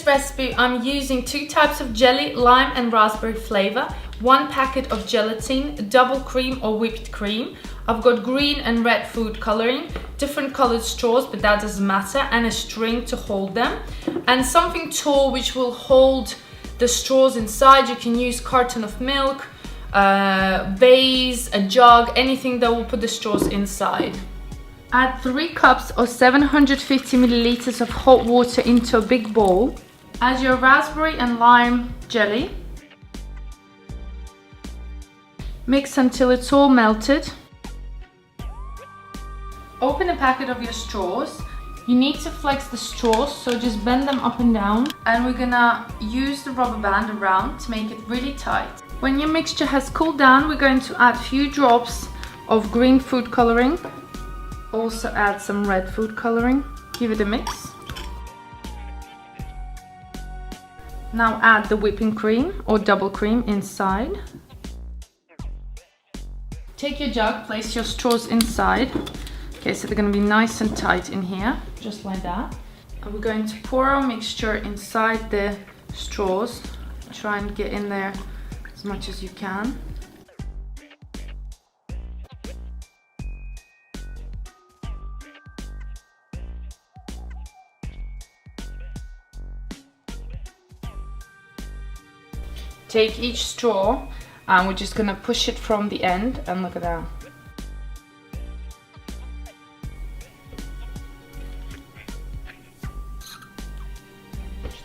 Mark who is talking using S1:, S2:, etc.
S1: recipe, I'm using 2 types of jelly, lime and raspberry flavor, 1 packet of gelatin, double cream or whipped cream. I've got green and red food coloring, different colored straws, but that doesn't matter, and a string to hold them, and something tall which will hold the straws inside. You can use carton of milk, vase, a jug, anything that will put the straws inside. Add 3 cups or 750 milliliters of hot water into a big bowl. Add your raspberry and lime jelly. Mix until it's all melted. Open a packet of your straws. You need to flex the straws, so just bend them up and down. And we're gonna use the rubber band around to make it really tight. When your mixture has cooled down, we're going to add a few drops of green food coloring. Also add some red food coloring. Give it a mix. Now add the whipping cream or double cream inside. Take your jug, place your straws inside. Okay, so they're going to be nice and tight in here, just like that. And we're going to pour our mixture inside the straws. Try and get in there as much as you can. Take each straw and we're just gonna push it from the end, and look at that.